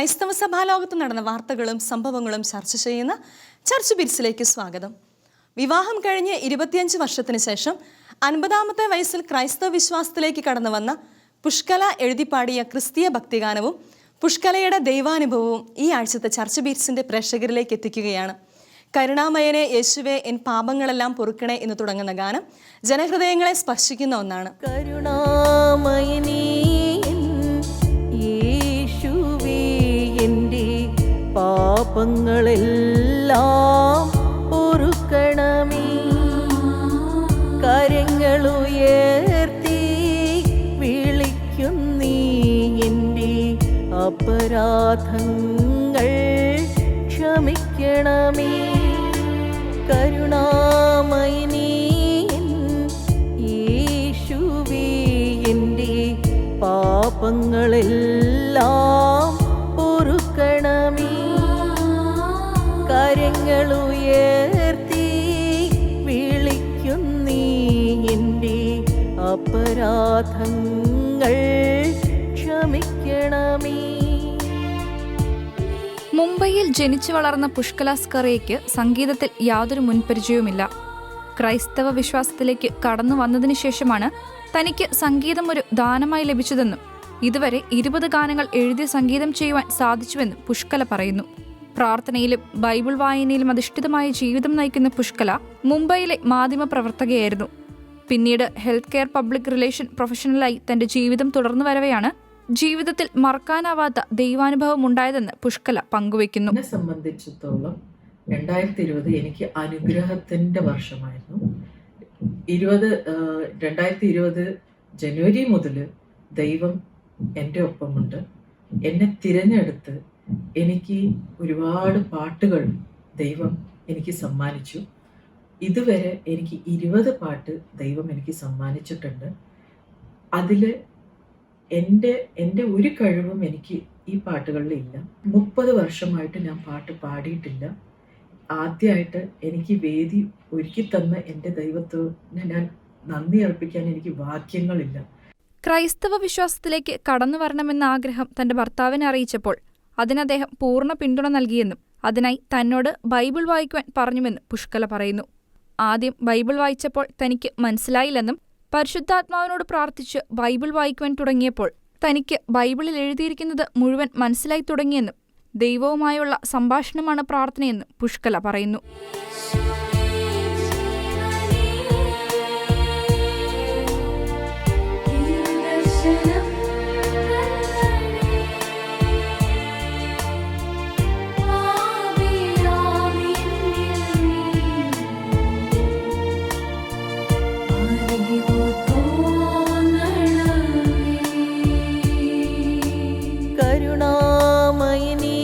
ക്രൈസ്തവ സഭാലോകത്ത് നടന്ന വാർത്തകളും സംഭവങ്ങളും ചർച്ച ചെയ്യുന്ന ചർച്ച് ബിറ്റ്സിലേക്ക് സ്വാഗതം. വിവാഹം കഴിഞ്ഞ് 25 വർഷത്തിന് ശേഷം 50-ാമത്തെ വയസ്സിൽ ക്രൈസ്തവ വിശ്വാസത്തിലേക്ക് കടന്നു വന്ന പുഷ്കല എഴുതിപ്പാടിയ ക്രിസ്തീയ ഭക്തിഗാനവും പുഷ്കലയുടെ ദൈവാനുഭവവും ഈ ആഴ്ചത്തെ ചർച്ച് ബീറ്റ്സിന്റെ പ്രേക്ഷകരിലേക്ക് എത്തിക്കുകയാണ്. കരുണാമയനെ യേശുവേ എൻ പാപങ്ങളെല്ലാം പൊറുക്കണേ എന്ന് തുടങ്ങുന്ന ഗാനം ജനഹൃദയങ്ങളെ സ്പർശിക്കുന്ന ഒന്നാണ്. കരുണാമയനേ യേശുവേ എൻ്റെ പാപങ്ങളെല്ലാം പൊറുക്കണമേ, കരങ്ങളുയർത്തി വിളിക്കുന്നീ എൻ്റെ അപരാധങ്ങൾ ക്ഷമിക്കണമേ. കരുണാമയനേ യേശുവേ എൻ്റെ പാപങ്ങളെല്ലാം പൊറുക്കണമേ, കരങ്ങളുയർത്തി വിളിക്കുന്നീ എൻ്റെ അപരാധങ്ങൾ ക്ഷമിക്കണമേ. മുംബൈയിൽ ജനിച്ചു വളർന്ന പുഷ്കല സ്കറിയയ്ക്ക് സംഗീതത്തിൽ യാതൊരു മുൻപരിചയവുമില്ല. ക്രൈസ്തവ വിശ്വാസത്തിലേക്ക് കടന്നു വന്നതിനു ശേഷമാണ് തനിക്ക് സംഗീതം ഒരു ദാനമായി ലഭിച്ചതെന്നും ഇതുവരെ 20 ഗാനങ്ങൾ എഴുതി സംഗീതം ചെയ്യുവാൻ സാധിച്ചുവെന്നും പുഷ്കല പറയുന്നു. പ്രാർത്ഥനയിലും ബൈബിൾ വായനയിലും അധിഷ്ഠിതമായ ജീവിതം നയിക്കുന്ന പുഷ്കല മുംബൈയിലെ മാധ്യമ പ്രവർത്തകയായിരുന്നു. പിന്നീട് ഹെൽത്ത് കെയർ പബ്ലിക് റിലേഷൻ പ്രൊഫഷണലായി തന്റെ ജീവിതം തുടർന്നു വരവെയാണ് ജീവിതത്തിൽ മറക്കാനാവാത്ത ദൈവാനുഭവം ഉണ്ടായതെന്ന് പുഷ്കല പങ്കുവയ്ക്കുന്നു. എന്നെ സംബന്ധിച്ചിടത്തോളം 2020 എനിക്ക് അനുഗ്രഹത്തിന്റെ വർഷമായിരുന്നു. 2020 ജനുവരി മുതൽ ദൈവം എൻ്റെ ഒപ്പമുണ്ട്. എന്നെ തിരഞ്ഞെടുത്ത് എനിക്ക് ഒരുപാട് പാട്ടുകൾ ദൈവം എനിക്ക് സമ്മാനിച്ചു. ഇതുവരെ എനിക്ക് 20 പാട്ട് ദൈവം എനിക്ക് സമ്മാനിച്ചിട്ടുണ്ട്. അതിൽ എൻ്റെ ഒരു കഴിവും എനിക്ക് ഈ പാട്ടുകളിൽ ഇല്ല. 30 വർഷമായിട്ട് ഞാൻ പാട്ട് പാടിയിട്ടില്ല. ആദ്യമായിട്ട് എനിക്ക് വേദി ഒരുക്കി തന്ന എൻ്റെ ദൈവത്തിന് ഞാൻ നന്ദി അർപ്പിക്കാൻ എനിക്ക് വാക്യങ്ങളില്ല. ക്രൈസ്തവ വിശ്വാസത്തിലേക്ക് കടന്നു വരണമെന്ന ആഗ്രഹം തന്റെ ഭർത്താവിനെ അറിയിച്ചപ്പോൾ അതിന് അദ്ദേഹം പൂർണ്ണ പിന്തുണ നൽകിയെന്നും അതിനായി തന്നോട് ബൈബിൾ വായിക്കുവാൻ പറഞ്ഞുവെന്നും പുഷ്കല പറയുന്നു. ആദ്യം ബൈബിൾ വായിച്ചപ്പോൾ തനിക്ക് മനസ്സിലായില്ലെന്നും പരിശുദ്ധാത്മാവിനോട് പ്രാർത്ഥിച്ച് ബൈബിൾ വായിക്കുവാൻ തുടങ്ങിയപ്പോൾ തനിക്ക് ബൈബിളിൽ എഴുതിയിരിക്കുന്നത് മുഴുവൻ മനസ്സിലായി തുടങ്ങിയെന്നും ദൈവവുമായുള്ള സംഭാഷണമാണ് പ്രാർത്ഥനയെന്നും പുഷ്കല പറയുന്നു. കരുണാമയനേ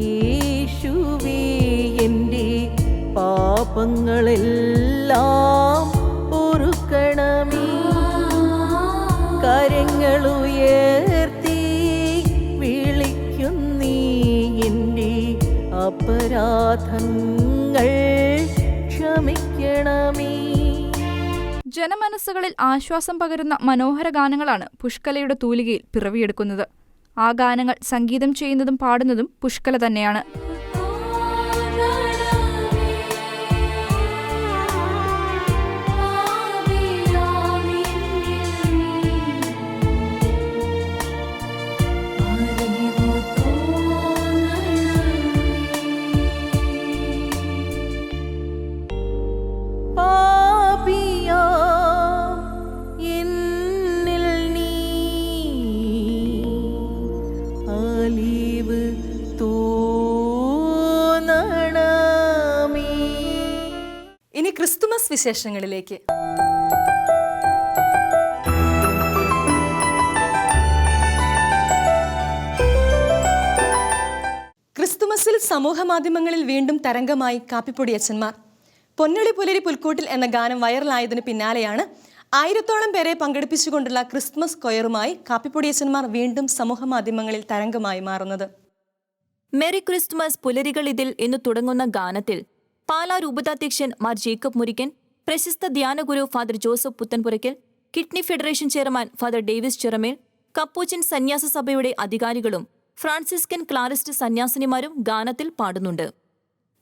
യേശുവേ എൻ്റെ പാപങ്ങളെല്ലാം പൊറുക്കണമേ, കരങ്ങളുയർത്തി വിളിക്കുന്നീ എൻ്റെ അപരാധങ്ങൾ ക്ഷമിക്കണമേ. ജനമനസ്സുകളിൽ ആശ്വാസം പകരുന്ന മനോഹര ഗാനങ്ങളാണ് പുഷ്കലയുടെ തൂലികയിൽ പിറവിയെടുക്കുന്നത്. ആ ഗാനങ്ങൾ സംഗീതം ചെയ്യുന്നതും പാടുന്നതും പുഷ്കല തന്നെയാണ്. ഇനി ക്രിസ്തുമസ് വിശേഷങ്ങളിലേക്ക്. ക്രിസ്തുമസിൽ സമൂഹ മാധ്യമങ്ങളിൽ വീണ്ടും തരംഗമായി കാപ്പിപ്പൊടിയച്ചന്മാർ. പൊന്നളി പുലരി പുൽക്കൂട്ടിൽ എന്ന ഗാനം വൈറലായതിനു പിന്നാലെയാണ് 1000-ഓളം പേരെ പങ്കെടുപ്പിച്ചുകൊണ്ടുള്ള ക്രിസ്മസ് കൊയറുമായി കാപ്പിപ്പൊടിയച്ചന്മാർ വീണ്ടും സമൂഹ മാധ്യമങ്ങളിൽ തരംഗമായി മാറുന്നത്. മെറി ക്രിസ്തുമസ് പുലരികൾ ഇതിൽ എന്ന് തുടങ്ങുന്ന ഗാനത്തിൽ പാലാ രൂപതാധ്യക്ഷൻ മാർ ജേക്കബ് മുരിക്കൻ, പ്രശസ്ത ധ്യാനഗുരു Father Joseph Puthenpurackal, kidney federation chairman Father Davis Chiramel, Capuchin സന്യാസ സഭയുടെ അധികാരികളും ഫ്രാൻസിസ്കൻ ക്ലാരിസ്റ്റ് സന്യാസിനിമാരും ഗാനത്തിൽ പാടുന്നുണ്ട്.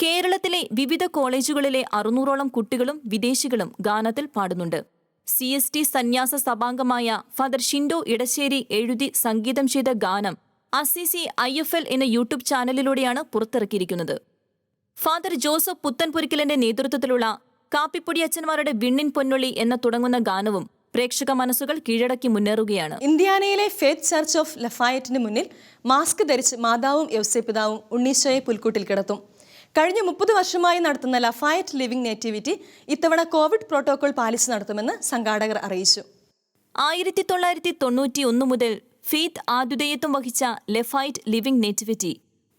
കേരളത്തിലെ വിവിധ കോളേജുകളിലെ 600ഓളം കുട്ടികളും വിദേശികളും ഗാനത്തിൽ പാടുന്നുണ്ട്. CST സന്യാസ സഭാംഗമായ ഫാദർ ഷിൻഡോ ഇടശ്ശേരി എഴുതി സംഗീതം ചെയ്ത ഗാനം അസിസി IFL എന്ന യൂട്യൂബ് ചാനലിലൂടെയാണ് പുറത്തിറക്കിയിരിക്കുന്നത്. ഫാദർ ജോസഫ് പുത്തൻപുരയ്ക്കലിന്റെ നേതൃത്വത്തിലുള്ള കാപ്പിപ്പൊടി അച്ഛന്മാരുടെ വിണ്ണിൻ പൊന്നൊളി എന്ന തുടങ്ങുന്ന ഗാനവും പ്രേക്ഷക മനസ്സുകൾ കീഴടക്കി മുന്നേറുകയാണ്. ഇന്ത്യാനയിലെ ഫെയ്ത്ത് ചർച്ച് ഓഫ് ലഫായറ്റിന് മുന്നിൽ മാസ്ക് ധരിച്ച് മാതാവും യൗസേപിതാവും ഉണ്ണീശോയെ പുൽക്കൂട്ടിൽ കിടത്തും. കഴിഞ്ഞ 30 വർഷമായി നടത്തുന്ന ലഫായറ്റ് ലിവിംഗ് നേറ്റിവിറ്റി ഇത്തവണ കോവിഡ് പ്രോട്ടോകോൾ പാലിച്ച് നടത്തുമെന്ന് സംഘാടകർ അറിയിച്ചു. 1991 മുതൽ ഫെയ്ത്ത് ആതിഥേയത്വം വഹിച്ച ലഫായറ്റ് ലിവിംഗ് നേറ്റിവിറ്റി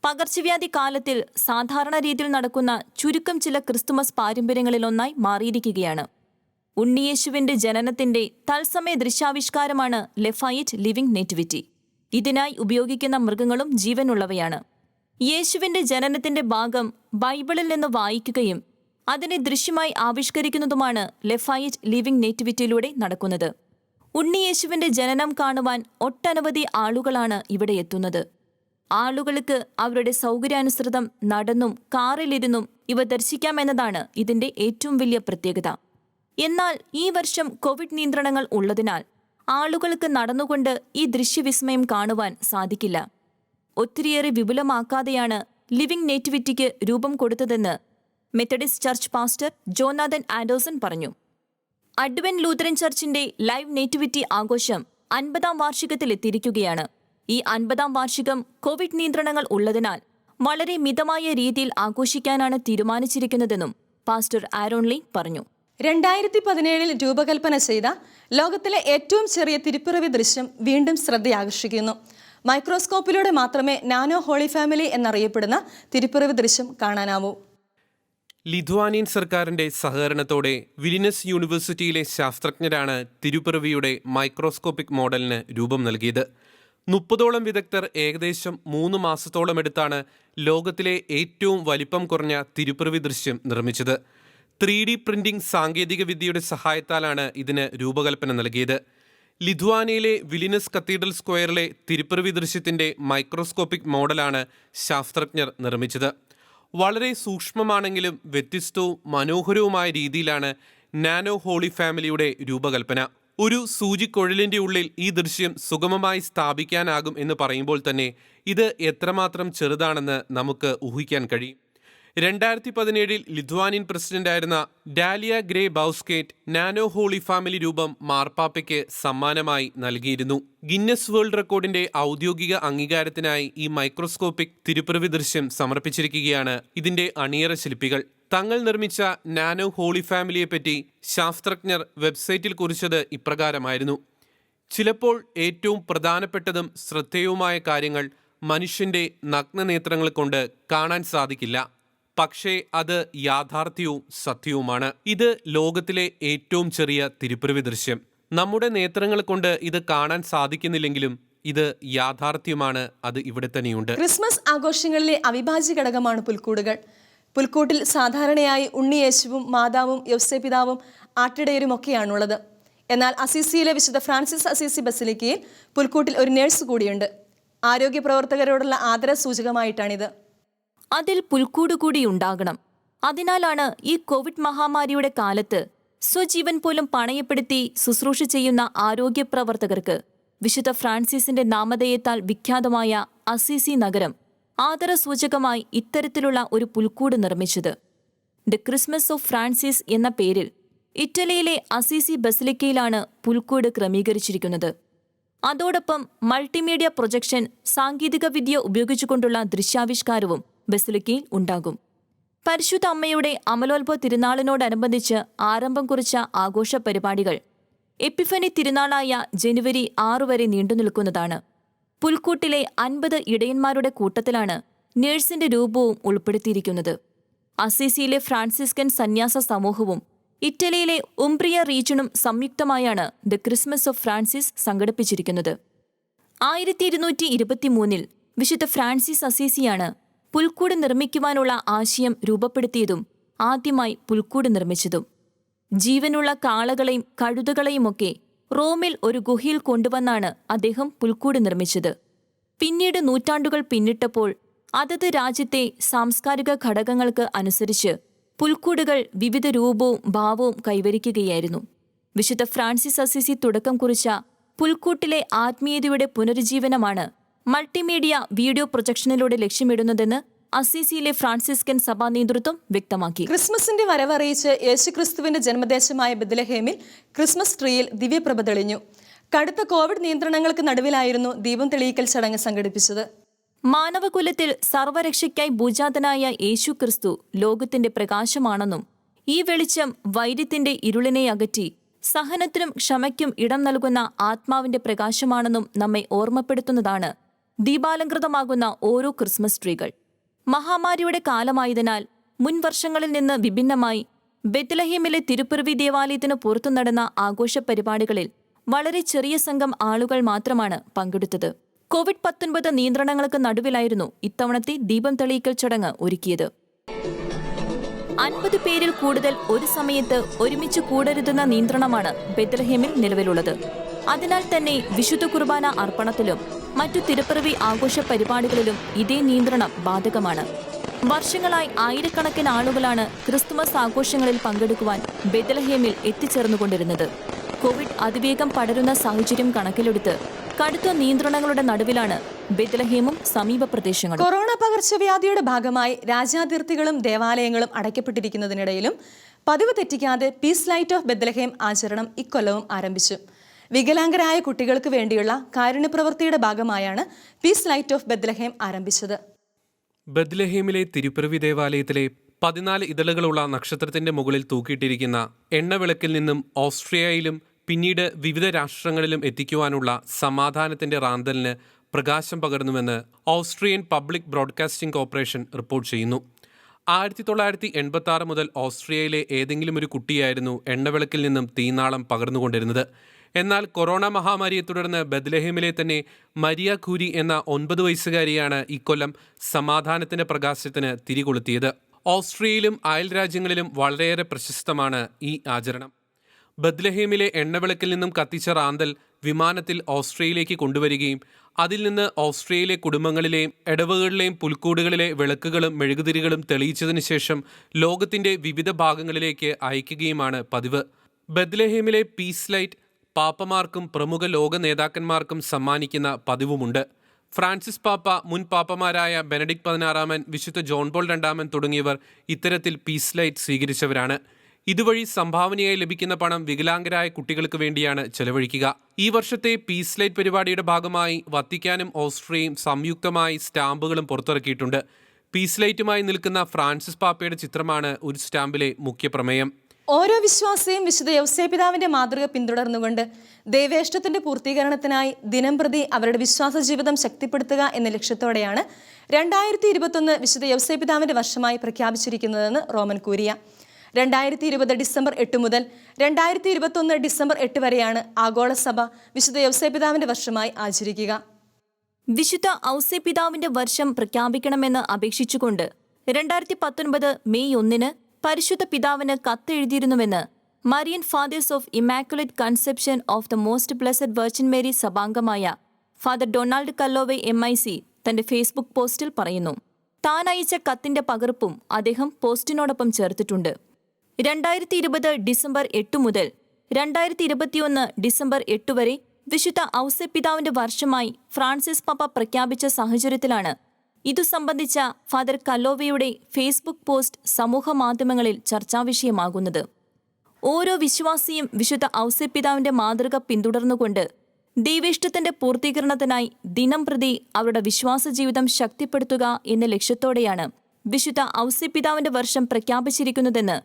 പകർച്ചവ്യാധി കാലത്തിൽ സാധാരണ രീതിയിൽ നടക്കുന്ന ചുരുക്കം ചില ക്രിസ്തുമസ് പാരമ്പര്യങ്ങളിലൊന്നായി മാറിയിരിക്കുകയാണ്. ഉണ്ണിയേശുവിന്റെ ജനനത്തിന്റെ തത്സമയ ദൃശ്യാവിഷ്കാരമാണ് ലഫായറ്റ് ലിവിംഗ് നേറ്റിവിറ്റി. ഇതിനായി ഉപയോഗിക്കുന്ന മൃഗങ്ങളും ജീവനുള്ളവയാണ്. യേശുവിന്റെ ജനനത്തിന്റെ ഭാഗം ബൈബിളിൽ നിന്ന് വായിക്കുകയും അതിനെ ദൃശ്യമായി ആവിഷ്കരിക്കുന്നതുമാണ് ലഫായറ്റ് ലിവിംഗ് നേറ്റിവിറ്റിയിലൂടെ നടക്കുന്നത്. ഉണ്ണിയേശുവിന്റെ ജനനം കാണുവാൻ ഒട്ടനവധി ആളുകളാണ് ഇവിടെ എത്തുന്നത്. ആളുകൾക്ക് അവരുടെ സൗകര്യാനുസൃതം നടന്നും കാറിലിരുന്നും ഇവ ദർശിക്കാമെന്നതാണ് ഇതിന്റെ ഏറ്റവും വലിയ പ്രത്യേകത. എന്നാൽ ഈ വർഷം കോവിഡ് നിയന്ത്രണങ്ങൾ ഉള്ളതിനാൽ ആളുകൾക്ക് നടന്നുകൊണ്ട് ഈ ദൃശ്യവിസ്മയം കാണുവാൻ സാധിക്കില്ല. ഒത്തിരിയേറെ വിപുലമാക്കാതെയാണ് ലിവിംഗ് നേറ്റിവിറ്റിക്ക് രൂപം കൊടുത്തതെന്ന് Methodist church pastor Jonathan Anderson പറഞ്ഞു. അഡ്വെന്റ് ലൂതറൻ ചർച്ചിന്റെ ലൈവ് നേറ്റിവിറ്റി ആഘോഷം 50-ാം വാർഷികത്തിലെത്തിയിരിക്കുകയാണ്. ഈ 50-ാം വാർഷികം കോവിഡ് നിയന്ത്രണങ്ങൾ ഉള്ളതിനാൽ വളരെ മിതമായ രീതിയിൽ ആഘോഷിക്കാനാണ് തീരുമാനിച്ചിരിക്കുന്നതെന്നും പാസ്റ്റർ ആരോൺ ലീ പറഞ്ഞു. 2017 രൂപകൽപ്പന ചെയ്ത ലോകത്തിലെ ഏറ്റവും ചെറിയ തിരുപ്പിറവി ദൃശ്യം വീണ്ടും ശ്രദ്ധയാകർഷിക്കുന്നു. മൈക്രോസ്കോപ്പിലൂടെ മാത്രമേ നാനോ ഹോളി ഫാമിലി എന്നറിയപ്പെടുന്ന തിരുപ്പിറവി ദൃശ്യം കാണാനാവൂ. ലിഥുവാനിയൻ സർക്കാരിന്റെ സഹകരണത്തോടെ വിലിനസ് യൂണിവേഴ്സിറ്റിയിലെ ശാസ്ത്രജ്ഞരാണ് തിരുപ്പിറവിയുടെ മൈക്രോസ്കോപ്പിക് മോഡലിന് രൂപം നൽകിയത്. 30ഓളം വിദഗ്ധർ ഏകദേശം 3 മാസത്തോളം എടുത്താണ് ലോകത്തിലെ ഏറ്റവും വലിപ്പം കുറഞ്ഞ തിരുപ്പിറവി ദൃശ്യം നിർമ്മിച്ചത്. 3D പ്രിന്റിംഗ് സാങ്കേതിക വിദ്യയുടെ സഹായത്താലാണ് ഇതിന് രൂപകൽപ്പന നൽകിയത്. ലിഥുവാനിയയിലെ വിലിനസ് കത്തീഡ്രൽ സ്ക്വയറിലെ തിരുപ്പിറവി ദൃശ്യത്തിന്റെ മൈക്രോസ്കോപ്പിക് മോഡലാണ് ശാസ്ത്രജ്ഞർ നിർമ്മിച്ചത്. വളരെ സൂക്ഷ്മമാണെങ്കിലും വ്യത്യസ്തവും മനോഹരവുമായ രീതിയിലാണ് നാനോ ഹോളി ഫാമിലിയുടെ രൂപകൽപ്പന. ഒരു സൂചിക്കൊഴലിന്റെ ഉള്ളിൽ ഈ ദൃശ്യം സുഗമമായി സ്ഥാപിക്കാനാകും എന്ന് പറയുമ്പോൾ തന്നെ ഇത് എത്രമാത്രം ചെറുതാണെന്ന് നമുക്ക് ഊഹിക്കാൻ കഴിയും. 2017 ലിഥുവാനിയൻ പ്രസിഡന്റായിരുന്ന Dalia Grybauskaite nano holy family രൂപം മാർപ്പാപ്പയ്ക്ക് സമ്മാനമായി നൽകിയിരുന്നു. ഗിന്നസ് വേൾഡ് റെക്കോർഡിന്റെ ഔദ്യോഗിക അംഗീകാരത്തിനായി ഈ മൈക്രോസ്കോപ്പിക് തിരുപ്പിറവി ദൃശ്യം സമർപ്പിച്ചിരിക്കുകയാണ് ഇതിന്റെ അണിയറ ശില്പികൾ. തങ്ങൾ നിർമ്മിച്ച നാനോ ഹോളി ഫാമിലിയെപ്പറ്റി ശാസ്ത്രജ്ഞർ വെബ്സൈറ്റിൽ കുറിച്ചത് ഇപ്രകാരമായിരുന്നു: ചിലപ്പോൾ ഏറ്റവും പ്രധാനപ്പെട്ടതും ശ്രദ്ധേയവുമായ കാര്യങ്ങൾ മനുഷ്യന്റെ നഗ്നനേത്രങ്ങൾ കൊണ്ട് കാണാൻ സാധിക്കില്ല. പക്ഷേ അത് യാഥാർത്ഥ്യവും സത്യവുമാണ്. ഇത് ലോകത്തിലെ ഏറ്റവും ചെറിയ തിരുപ്പിറവി ദൃശ്യം. നമ്മുടെ നേത്രങ്ങൾ കൊണ്ട് ഇത് കാണാൻ സാധിക്കുന്നില്ലെങ്കിലും ഇത് യാഥാർത്ഥ്യമാണ്. അത് ഇവിടെ തന്നെയുണ്ട്. ക്രിസ്മസ് ആഘോഷങ്ങളിലെ അവിഭാജ്യ ഘടകമാണ് പുൽക്കൂടുകൾ. പുൽക്കൂട്ടിൽ സാധാരണയായി ഉണ്ണിയേശുവും മാതാവും യൗസേപിതാവും ആട്ടിടയരുമൊക്കെയാണുള്ളത്. എന്നാൽ അസീസിയിലെ വിശുദ്ധ ഫ്രാൻസിസ് അസീസി ബസിലിക്കയിൽ പുൽക്കൂട്ടിൽ ഒരു നേഴ്സ് കൂടിയുണ്ട്. ആരോഗ്യ പ്രവർത്തകരോടുള്ള ആദര സൂചകമായിട്ടാണിത്. അതിൽ പുൽക്കൂട് കൂടി ഉണ്ടാകണം. അതിനാലാണ് ഈ കോവിഡ് മഹാമാരിയുടെ കാലത്ത് സ്വജീവൻ പോലും പണയപ്പെടുത്തി ശുശ്രൂഷ ചെയ്യുന്ന ആരോഗ്യ പ്രവർത്തകർക്ക് വിശുദ്ധ ഫ്രാൻസിസിന്റെ നാമധേയത്താൽ വിഖ്യാതമായ അസീസി നഗരം ആദരസൂചകമായി ഇത്തരത്തിലുള്ള ഒരു പുൽക്കൂട് നിർമ്മിച്ചത്. ദ ക്രിസ്മസ് ഓഫ് ഫ്രാൻസിസ് എന്ന പേരിൽ ഇറ്റലിയിലെ അസീസി ബസിലിക്കയിലാണ് പുൽക്കൂട് ക്രമീകരിച്ചിരിക്കുന്നത്. അതോടൊപ്പം മൾട്ടിമീഡിയ പ്രൊജക്ഷൻ സാങ്കേതിക വിദ്യ ഉപയോഗിച്ചുകൊണ്ടുള്ള ദൃശ്യാവിഷ്കാരവും ബസിലിക്കയിൽ ഉണ്ടാകും. പരിശുദ്ധ അമ്മയുടെ അമലോത്ഭവ തിരുനാളിനോടനുബന്ധിച്ച് ആരംഭം കുറിച്ച ആഘോഷ പരിപാടികൾ എപ്പിഫനി തിരുനാളായ ജനുവരി 6 വരെ നീണ്ടുനിൽക്കുന്നതാണ്. പുൽക്കൂട്ടിലെ 50 ഇടയന്മാരുടെ കൂട്ടത്തിലാണ് നേഴ്സിന്റെ രൂപവും ഉൾപ്പെടുത്തിയിരിക്കുന്നത്. അസീസിയിലെ ഫ്രാൻസിസ്കൻ സന്യാസ സമൂഹവും ഇറ്റലിയിലെ ഉംബ്രിയ റീജിയണും സംയുക്തമായാണ് ദ ക്രിസ്മസ് ഓഫ് ഫ്രാൻസിസ് സംഘടിപ്പിച്ചിരിക്കുന്നത്. 1223 വിശുദ്ധ ഫ്രാൻസിസ് അസീസിയാണ് പുൽക്കൂട് നിർമ്മിക്കുവാനുള്ള ആശയം രൂപപ്പെടുത്തിയതും ആദ്യമായി പുൽക്കൂട് നിർമ്മിച്ചതും. ജീവനുള്ള കാളകളെയും കഴുതകളെയുമൊക്കെ റോമിൽ ഒരു ഗുഹയിൽ കൊണ്ടുവന്നാണ് അദ്ദേഹം പുൽക്കൂട് നിർമ്മിച്ചത്. പിന്നീട് നൂറ്റാണ്ടുകൾ പിന്നിട്ടപ്പോൾ അതത് രാജ്യത്തെ സാംസ്കാരിക ഘടകങ്ങൾക്ക് അനുസരിച്ച് പുൽക്കൂടുകൾ വിവിധ രൂപവും ഭാവവും കൈവരിക്കുകയായിരുന്നു. വിശുദ്ധ ഫ്രാൻസിസ് അസിസി തുടക്കം കുറിച്ച പുൽക്കൂട്ടിലെ ആത്മീയതയുടെ പുനരുജ്ജീവനമാണ് മൾട്ടിമീഡിയ വീഡിയോ പ്രൊജക്ഷനിലൂടെ ലക്ഷ്യമിടുന്നതെന്ന് അസീസിയിലെ ഫ്രാൻസിസ്കൻ സഭാ നേതൃത്വം വ്യക്തമാക്കി. ക്രിസ്മസിന്റെ വരവറിയിച്ച് യേശുക്രിസ്തുവിന്റെ ജന്മദേശമായ ബെത്ലഹേമിൽ ക്രിസ്മസ് ട്രീയിൽ ദിവ്യപ്രഭ തെളിഞ്ഞു. കടുത്ത കോവിഡ് നിയന്ത്രണങ്ങൾക്ക് നടുവിലായിരുന്നു ദീപം തെളിയിക്കൽ ചടങ്ങ് സംഘടിപ്പിച്ചത്. മാനവകുലത്തിൽ സർവരക്ഷയ്ക്കായി ഭൂജാതനായ യേശു ക്രിസ്തു ലോകത്തിന്റെ പ്രകാശമാണെന്നും ഈ വെളിച്ചം വൈര്യത്തിന്റെ ഇരുളിനെ അകറ്റി സഹനത്തിനും ക്ഷമയ്ക്കും ഇടം നൽകുന്ന ആത്മാവിന്റെ പ്രകാശമാണെന്നും നമ്മെ ഓർമ്മപ്പെടുത്തുന്നതാണ് ദീപാലങ്കൃതമാകുന്ന ഓരോ ക്രിസ്മസ് ട്രീകൾ. മഹാമാരിയുടെ കാലമായതിനാൽ മുൻ വർഷങ്ങളിൽ നിന്ന് വിഭിന്നമായി ബെത്ലഹേമിലെ തിരുപ്പിറവി ദേവാലയത്തിന് പുറത്തു നടന്ന ആഘോഷ പരിപാടികളിൽ വളരെ ചെറിയ സംഘം ആളുകൾ മാത്രമാണ് പങ്കെടുത്തത്. കോവിഡ്-19 നിയന്ത്രണങ്ങൾക്ക് നടുവിലായിരുന്നു ഇത്തവണത്തെ ദീപം തെളിയിക്കൽ ചടങ്ങ് ഒരുക്കിയത്. 50 പേരിൽ കൂടുതൽ ഒരു സമയത്ത് ഒരുമിച്ച് കൂടരുതെന്ന നിയന്ത്രണമാണ് ബെത്ലഹേമിൽ നിലവിലുള്ളത്. അതിനാൽ തന്നെ വിശുദ്ധ കുർബാന അർപ്പണത്തിലും മറ്റു തിരുപ്പിറവി ആഘോഷ പരിപാടികളിലും ഇതേ നിയന്ത്രണം ബാധകമാണ്. വർഷങ്ങളായി ആയിരക്കണക്കിന് ആളുകളാണ് ക്രിസ്തുമസ് ആഘോഷങ്ങളിൽ പങ്കെടുക്കുവാൻ ബെത്ലഹേമിൽ എത്തിച്ചേർന്നുകൊണ്ടിരുന്നത്. കോവിഡ് അതിവേഗം പടരുന്ന സാഹചര്യം കണക്കിലെടുത്ത് കടുത്ത നിയന്ത്രണങ്ങളുടെ നടുവിലാണ് ബെത്ലഹേമും സമീപ പ്രദേശങ്ങളും. കൊറോണ പകർച്ചവ്യാധിയുടെ ഭാഗമായി രാജ്യാതിർത്തികളും ദേവാലയങ്ങളും അടയ്ക്കപ്പെട്ടിരിക്കുന്നതിനിടയിലും പതിവ് തെറ്റിക്കാതെ പീസ് ലൈറ്റ് ഓഫ് ബെത്ലഹേം ആചരണം ഇക്കൊല്ലവും ആരംഭിച്ചു. വികലാംഗരായ കുട്ടികൾക്ക് വേണ്ടിയുള്ള കാരുണ്യപ്രവൃത്തിയുടെ ഭാഗമായാണ് പീസ് ലൈറ്റ് ഓഫ് ബെത്ലഹേം ആരംഭിച്ചത്. ബെത്ലഹേമിലെ തിരുപ്പിറവി ദേവാലയത്തിലെ 14 ഇതളുകളുള്ള നക്ഷത്രത്തിന്റെ മുകളിൽ തൂക്കിയിട്ടിരിക്കുന്ന എണ്ണവിളക്കിൽ നിന്നും ഓസ്ട്രിയയിലും പിന്നീട് വിവിധ രാഷ്ട്രങ്ങളിലും എത്തിക്കുവാനുള്ള സമാധാനത്തിന്റെ റാന്തലിന് പ്രകാശം പകർന്നുവെന്ന് Austrian public broadcasting corporation report ചെയ്യുന്നു. 1986 മുതൽ ഓസ്ട്രിയയിലെ ഏതെങ്കിലും ഒരു കുട്ടിയായിരുന്നു എണ്ണവിളക്കിൽ നിന്നും തീനാളം പകർന്നുകൊണ്ടിരുന്നത്. എന്നാൽ കൊറോണ മഹാമാരിയെ തുടർന്ന് ബെത്ലഹേമിലെ തന്നെ മരിയ ഖൂരി എന്ന 9 വയസ്സുകാരിയാണ് ഇക്കൊല്ലം സമാധാനത്തിന്റെ പ്രകാശത്തിന് തിരികൊളുത്തിയത്. ഓസ്ട്രിയയിലും അയൽ രാജ്യങ്ങളിലും വളരെയേറെ പ്രശസ്തമാണ് ഈ ആചരണം. ബെത്ലഹേമിലെ എണ്ണവിളക്കിൽ നിന്നും കത്തിച്ച റാന്തൽ വിമാനത്തിൽ ഓസ്ട്രിയയിലേക്ക് കൊണ്ടുവരികയും അതിൽ നിന്ന് ഓസ്ട്രിയയിലെ കുടുംബങ്ങളിലെയും ഇടവകളിലെയും പുൽക്കൂടുകളിലെ വിളക്കുകളും മെഴുകുതിരികളും തെളിയിച്ചതിനു ശേഷം ലോകത്തിന്റെ വിവിധ ഭാഗങ്ങളിലേക്ക് അയക്കുകയുമാണ് പതിവ്. ബെത്ലഹേമിലെ പീസ് ലൈറ്റ് പാപ്പമാർക്കും പ്രമുഖ ലോക നേതാക്കന്മാർക്കും സമ്മാനിക്കുന്ന പതിവുമുണ്ട്. ഫ്രാൻസിസ് പാപ്പ, മുൻ പാപ്പമാരായ ബെനഡിക്ട് 16 വിശുദ്ധ ജോൺ പോൾ 2 തുടങ്ങിയവർ ഇത്തരത്തിൽ പീസ് ലൈറ്റ് സ്വീകരിച്ചവരാണ്. ഇതുവഴി സംഭാവനയായി ലഭിക്കുന്ന പണം വികലാംഗരായ കുട്ടികൾക്ക് വേണ്ടിയാണ് ചെലവഴിക്കുക. ഈ വർഷത്തെ പീസ് ലൈറ്റ് പരിപാടിയുടെ ഭാഗമായി വത്തിക്കാനും ഓസ്ട്രിയയും സംയുക്തമായി സ്റ്റാമ്പുകളും പുറത്തിറക്കിയിട്ടുണ്ട്. പീസ് ലൈറ്റുമായി നിൽക്കുന്ന ഫ്രാൻസിസ് പാപ്പയുടെ ചിത്രമാണ് ഒരു സ്റ്റാമ്പിലെ മുഖ്യ പ്രമേയം. ഓരോ വിശ്വാസിയും വിശുദ്ധ യൗസേപിതാവിന്റെ മാതൃക പിന്തുടർന്നുകൊണ്ട് ദൈവേഷ്ടത്തിന്റെ പൂർത്തീകരണത്തിനായി ദിനംപ്രതി അവരുടെ വിശ്വാസ ജീവിതം ശക്തിപ്പെടുത്തുക എന്ന ലക്ഷ്യത്തോടെയാണ് 2021 വിശുദ്ധ യൗസേപിതാവിന്റെ വർഷമായി പ്രഖ്യാപിച്ചിരിക്കുന്നതെന്ന് റോമൻ കൂരിയ. 2020 ഡിസംബർ 8 മുതൽ 2021 ഡിസംബർ 8 വരെയാണ് ആഗോളസഭ വിശുദ്ധ യൗസേപിതാവിന്റെ വർഷമായി ആചരിക്കുക. വിശുദ്ധ ഔസേപിതാവിന്റെ വർഷം പ്രഖ്യാപിക്കണമെന്ന് അപേക്ഷിച്ചുകൊണ്ട് 2019 മെയ് 1 പരിശുദ്ധ പിതാവിന് കത്തെഴുതിയിരുന്നുവെന്ന് Marian Fathers of Immaculate Conception of the most blessed virgin Mary സഭാംഗമായ ഫാദർ ഡൊണാൾഡ് കല്ലോവെ MIC തന്റെ ഫേസ്ബുക്ക് പോസ്റ്റിൽ പറയുന്നു. താൻ അയച്ച കത്തിന്റെ പകർപ്പും അദ്ദേഹം പോസ്റ്റിനോടൊപ്പം ചേർത്തിട്ടുണ്ട്. 2020 ഡിസംബർ 8 മുതൽ 2021 ഡിസംബർ 8 വരെ വിശുദ്ധ ഔസേപിതാവിന്റെ വർഷമായി ഫ്രാൻസിസ് പാപ്പ പ്രഖ്യാപിച്ച സാഹചര്യത്തിലാണ് ഇതു സംബന്ധിച്ച ഫാദർ കല്ലോവയുടെ ഫേസ്ബുക്ക് പോസ്റ്റ് സമൂഹ മാധ്യമങ്ങളിൽ ചർച്ചാവിഷയമാകുന്നത്. ഓരോ വിശ്വാസിയും വിശുദ്ധ ഔസേപിതാവിന്റെ മാതൃക പിന്തുടർന്നുകൊണ്ട് ദൈവേഷ്ടത്തിന്റെ പൂർത്തീകരണത്തിനായി ദിനംപ്രതി അവരുടെ വിശ്വാസ ജീവിതം ശക്തിപ്പെടുത്തുക എന്ന ലക്ഷ്യത്തോടെയാണ് വിശുദ്ധ ഔസേപിതാവിന്റെ വർഷം പ്രഖ്യാപിച്ചിരിക്കുന്നതെന്ന്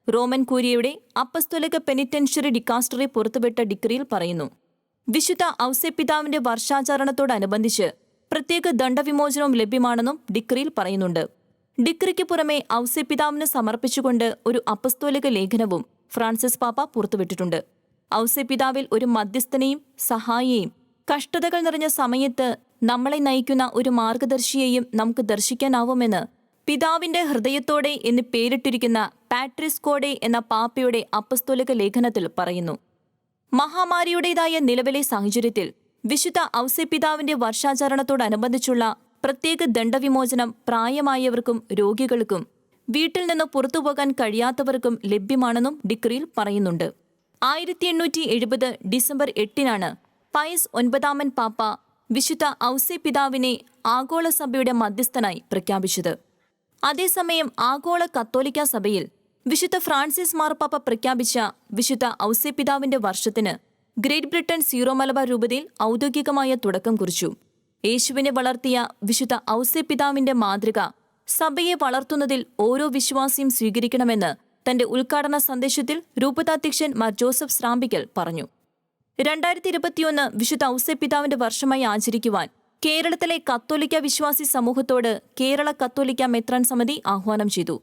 റോമൻ കൂരിയയുടെ അപ്പസ്തോലിക പെനിറ്റൻഷ്യറി ഡിക്കാസ്റ്ററി പുറത്തുവിട്ട ഡിക്രിയിൽ പറയുന്നു. വിശുദ്ധ ഔസേപിതാവിന്റെ വർഷാചരണത്തോടനുബന്ധിച്ച് പ്രത്യേക ദണ്ഡവിമോചനവും ലഭ്യമാണെന്നും ഡിക്രിയിൽ പറയുന്നുണ്ട്. ഡിക്രിക്ക് പുറമെ ഔസേപിതാവിന് സമർപ്പിച്ചുകൊണ്ട് ഒരു അപ്പസ്തോലിക ലേഖനവും ഫ്രാൻസിസ് പാപ്പ പുറത്തുവിട്ടിട്ടുണ്ട്. ഔസേപിതാവിൽ ഒരു മധ്യസ്ഥനെയും സഹായിയെയും കഷ്ടതകൾ നിറഞ്ഞ സമയത്ത് നമ്മളെ നയിക്കുന്ന ഒരു മാർഗദർശിയെയും നമുക്ക് ദർശിക്കാനാവുമെന്ന് പിതാവിന്റെ ഹൃദയത്തോടെ എന്ന് പേരിട്ടിരിക്കുന്ന പാട്രിസ് കോഡെ എന്ന പാപ്പയുടെ അപ്പസ്തോലിക ലേഖനത്തിൽ പറയുന്നു. മഹാമാരിയുടേതായ നിലവിലെ സാഹചര്യത്തിൽ വിശുദ്ധ ഔസേപ്പിതാവിന്റെ വർഷാചരണത്തോടനുബന്ധിച്ചുള്ള പ്രത്യേക ദണ്ഡവിമോചനം പ്രായമായവർക്കും രോഗികൾക്കും വീട്ടിൽ നിന്ന് പുറത്തുപോകാൻ കഴിയാത്തവർക്കും ലഭ്യമാണെന്നും ഡിക്രിയിൽ പറയുന്നുണ്ട്. 1870 ഡിസംബർ 8 പയസ് 9 പാപ്പ വിശുദ്ധ ഔസേപ്പിതാവിനെ ആഗോള സഭയുടെ മധ്യസ്ഥനായി പ്രഖ്യാപിച്ചത്. അതേസമയം ആഗോള കത്തോലിക്ക സഭയിൽ വിശുദ്ധ ഫ്രാൻസിസ് മാർപ്പാപ്പ പ്രഖ്യാപിച്ച വിശുദ്ധ ഔസേപ്പിതാവിന്റെ വർഷത്തിന് ഗ്രേറ്റ് ബ്രിട്ടൻ സീറോ മലബാർ രൂപതയിൽ ഔദ്യോഗികമായ തുടക്കം കുറിച്ചു. യേശുവിനെ വളർത്തിയ വിശുദ്ധ ഔസേപ്പിതാവിന്റെ മാതൃക സഭയെ വളർത്തുന്നതിൽ ഓരോ വിശ്വാസിയും സ്വീകരിക്കണമെന്ന് തന്റെ ഉദ്ഘാടന സന്ദേശത്തിൽ രൂപതാധ്യക്ഷൻ മാർ ജോസഫ് സ്രാമ്പിക്കൽ പറഞ്ഞു. 2021 വിശുദ്ധ ഔസേപ്പിതാവിന്റെ വർഷമായി ആചരിക്കുവാൻ കേരളത്തിലെ കത്തോലിക്ക വിശ്വാസി സമൂഹത്തോട് കേരള കത്തോലിക്ക മെത്രാൻ സമിതി ആഹ്വാനം ചെയ്തു.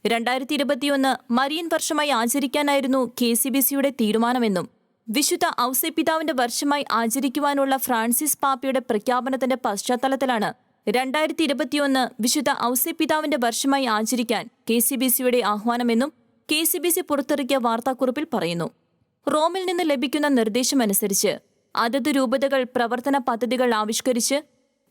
2021 മരിയൻ വർഷമായി ആചരിക്കാനായിരുന്നു KCBCയുടെ തീരുമാനമെന്നും വിശുദ്ധ ഔസേപ്പിതാവിന്റെ വർഷമായി ആചരിക്കുവാനുള്ള ഫ്രാൻസിസ് പാപ്പയുടെ പ്രഖ്യാപനത്തിന്റെ പശ്ചാത്തലത്തിലാണ് 2021 വിശുദ്ധ ഔസേപ്പിതാവിന്റെ വർഷമായി ആചരിക്കാൻ KCBCയുടെ ആഹ്വാനമെന്നും KCBC പുറത്തിറക്കിയ വാർത്താക്കുറിപ്പിൽ പറയുന്നു. റോമിൽ നിന്ന് ലഭിക്കുന്ന നിർദ്ദേശമനുസരിച്ച് അതത് രൂപതകൾ പ്രവർത്തന പദ്ധതികൾ ആവിഷ്കരിച്ച്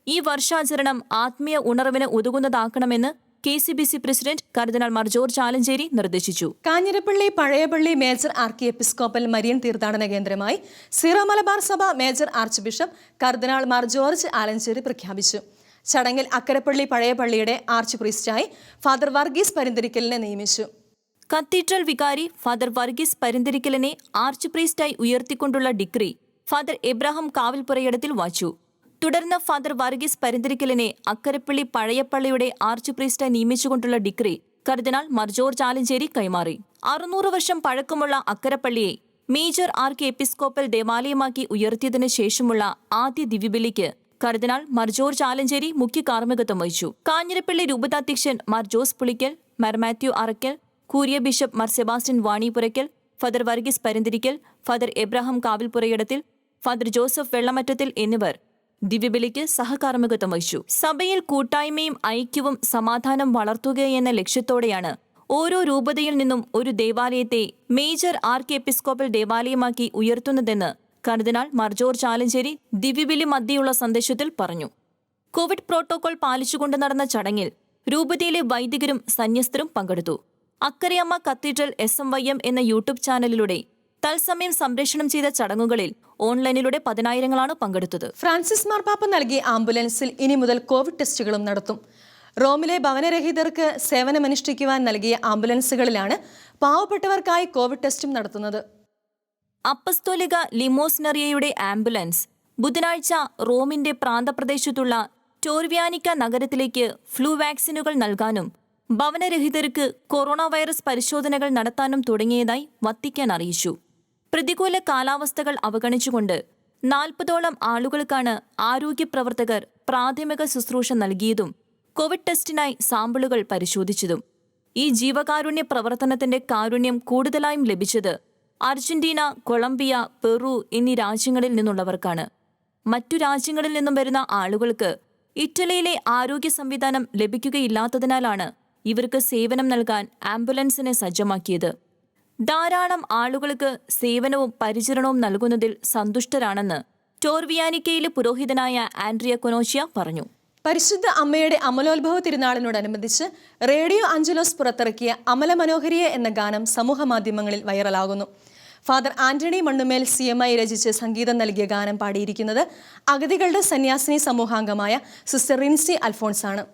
ഈ വർഷാചരണം ആത്മീയ ഉണർവിന് ഉതകുന്നതാക്കണമെന്ന് KCBC president cardinal Mar George Alencherry നിർദ്ദേശിച്ചു. Kanjirappally Pazhayapally major archiepiscopal Marian തീർത്ഥാടന കേന്ദ്രമായി സീറോ മലബാർ സഭ major archbishop cardinal Mar George Alencherry പ്രഖ്യാപിച്ചു. ചടങ്ങിൽ അക്കരപ്പള്ളി പഴയപള്ളിയുടെ ആർച്ച് പ്രീസ്റ്റായി ഫാദർ വർഗീസ് പരിന്തിരിക്കലിനെ നിയമിച്ചു. കത്തീഡ്രൽ വികാരി ഫാദർ വർഗീസ് പരിന്തിരിക്കലിനെ ആർച്ച് പ്രീസ്റ്റായി ഉയർത്തിക്കൊണ്ടുള്ള ഡിക്രി ഫാദർ എബ്രഹാം കാവിൽപ്പുറയിടത്തിൽ വായിച്ചു. തുടർന്ന് ഫാദർ വർഗീസ് പരിന്തിരിക്കലിനെ അക്കരപ്പള്ളി പഴയപ്പള്ളിയുടെ ആർച്ച് പ്രീസ്റ്റായി നിയമിച്ചുകൊണ്ടുള്ള ഡിക്രി കർദിനാൾ മാർ ജോർജ് ആലഞ്ചേരി കൈമാറി. 600 വർഷം പഴക്കമുള്ള അക്കരപ്പള്ളിയെ മേജർ ആർക്കി എപ്പിസ്കോപ്പൽ ദേവാലയമാക്കി ഉയർത്തിയതിനു ശേഷമുള്ള ആദ്യ ദിവ്യബലിക്ക് കർദിനാൾ മാർ ജോർജ് ആലഞ്ചേരി മുഖ്യ കാർമ്മികത്വം വഹിച്ചു. കാഞ്ഞിരപ്പള്ളി രൂപതാധ്യക്ഷൻ Mar Jose Pulickal, Mar Mathew Arackal, Curia bishop Mar Sebastian Vanipurackal, Father Varghese Parinthirickal, Father Abraham Kavilpurayidathil, Father Joseph Vellamattathil എന്നിവർ ദിവ്യബലിക്ക് സഹകാർമ്മികത്വം വഹിച്ചു. സഭയിൽ കൂട്ടായ്മയും ഐക്യവും സമാധാനം വളർത്തുകയെന്ന ലക്ഷ്യത്തോടെയാണ് ഓരോ രൂപതയിൽ നിന്നും ഒരു ദേവാലയത്തെ മേജർ ആർക്കി എപ്പിസ്കോപ്പൽ ദേവാലയമാക്കി ഉയർത്തുന്നതെന്ന് കർദിനാൾ മാർ ജോർജ് ആലഞ്ചേരി ദിവ്യബലി മധ്യയുള്ള സന്ദേശത്തിൽ പറഞ്ഞു. കോവിഡ് പ്രോട്ടോകോൾ പാലിച്ചുകൊണ്ട് നടന്ന ചടങ്ങിൽ രൂപതയിലെ വൈദികരും സന്യസ്തരും പങ്കെടുത്തു. അക്കരയമ്മ കത്തീഡ്രൽ SMYM എന്ന യൂട്യൂബ് ചാനലിലൂടെ തത്സമയം സംപ്രേഷണം ചെയ്ത ചടങ്ങുകളിൽ ഓൺലൈനിലൂടെ 10,000-ാണ് പങ്കെടുത്തത്. ഫ്രാൻസിസ് മാർപ്പാപ്പ നൽകിയ ആംബുലൻസിൽ ഇനി മുതൽ കോവിഡ് ടെസ്റ്റുകളും നടത്തും. റോമിലെ ഭവനരഹിതർക്ക് സേവനമനുഷ്ഠിക്കുവാൻ നൽകിയ ആംബുലൻസുകളിലാണ് പാവപ്പെട്ടവർക്കായി കോവിഡ് ടെസ്റ്റും നടത്തുന്നത്. അപ്പസ്തോലിക ലിമോസിനറിയയുടെ ആംബുലൻസ് ബുധനാഴ്ച റോമിന്റെ പ്രാന്തപ്രദേശത്തുള്ള ടോർവ്യാനിക്ക നഗരത്തിലേക്ക് ഫ്ലൂ വാക്സിനുകൾ നൽകാനും ഭവനരഹിതർക്ക് കൊറോണ വൈറസ് പരിശോധനകൾ നടത്താനും തുടങ്ങിയതായി വത്തിക്കാൻ അറിയിച്ചു. പ്രതികൂല കാലാവസ്ഥകൾ അവഗണിച്ചുകൊണ്ട് 40ഓളം ആളുകൾക്കാണ് ആരോഗ്യ പ്രവർത്തകർ പ്രാഥമിക ശുശ്രൂഷ നൽകിയതും കോവിഡ് ടെസ്റ്റിനായി സാമ്പിളുകൾ പരിശോധിച്ചതും. ഈ ജീവകാരുണ്യ പ്രവർത്തനത്തിന്റെ കാരുണ്യം കൂടുതലായും ലഭിച്ചത് അർജന്റീന, കൊളംബിയ, പെറു എന്നീ രാജ്യങ്ങളിൽ നിന്നുള്ളവർക്കാണ്. മറ്റു രാജ്യങ്ങളിൽ നിന്നും വരുന്ന ആളുകൾക്ക് ഇറ്റലിയിലെ ആരോഗ്യ സംവിധാനം ലഭിക്കുകയില്ലാത്തതിനാലാണ് ഇവർക്ക് സേവനം നൽകാൻ ആംബുലൻസിനെ സജ്ജമാക്കിയത്. ധാരാളം ആളുകൾക്ക് സേവനവും പരിചരണവും നൽകുന്നതിൽ സന്തുഷ്ടരാണെന്ന് ടോർവിയാനിക്കയിലെ പുരോഹിതനായ ആൻഡ്രിയ കൊനോച്ചിയ പറഞ്ഞു. പരിശുദ്ധ അമ്മയുടെ അമലോത്ഭവ തിരുനാളിനോടനുബന്ധിച്ച് റേഡിയോ അഞ്ചലോസ് പുറത്തിറക്കിയ അമല മനോഹരിയെ എന്ന ഗാനം സമൂഹ മാധ്യമങ്ങളിൽ വൈറലാകുന്നു. ഫാദർ ആന്റണി മണ്ണുമേൽ CMI രചിച്ച് സംഗീതം നൽകിയ ഗാനം പാടിയിരിക്കുന്നത് അഗതികളുടെ സന്യാസിനി സമൂഹാംഗമായ സിസ്റ്റർ റിൻസി അൽഫോൺസ് ആണ്.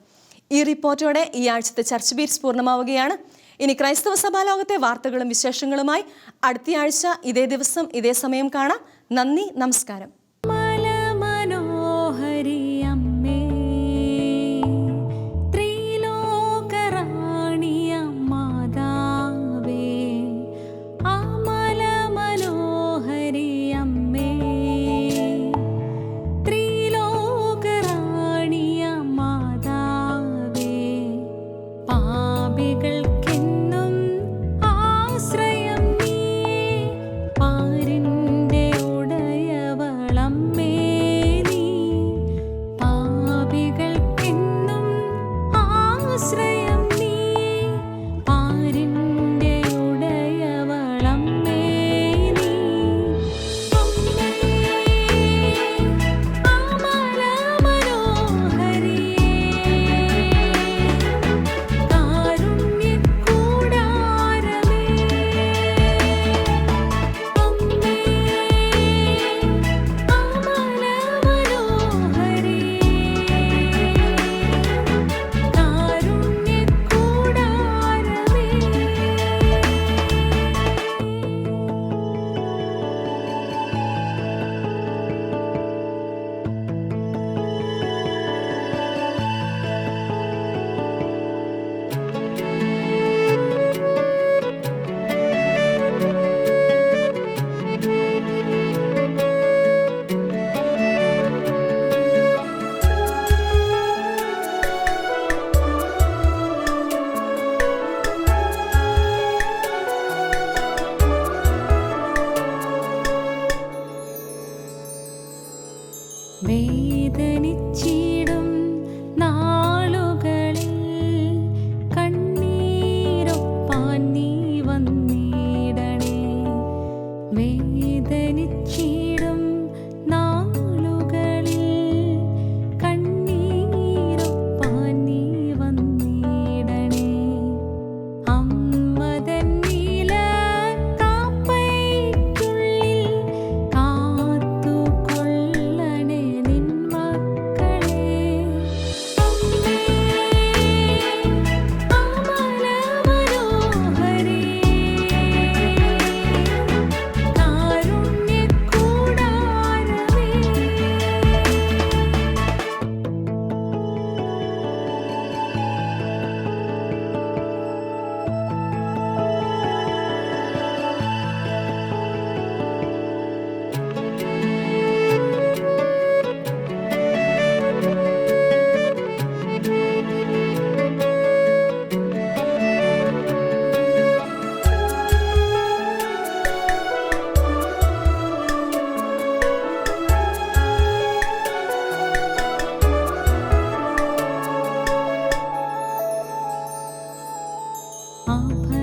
ഈ റിപ്പോർട്ടോടെ ഈ ആഴ്ചത്തെ ചർച്ച് ബീറ്റ്സ് പൂർണ്ണമാവുകയാണ്. ഇനി ക്രൈസ്തവ സഭാലോകത്തെ വാർത്തകളും വിശേഷങ്ങളുമായി അടുത്തയാഴ്ച ഇതേ ദിവസം ഇതേ സമയം കാണാം. നന്ദി, നമസ്കാരം. ആഭരണ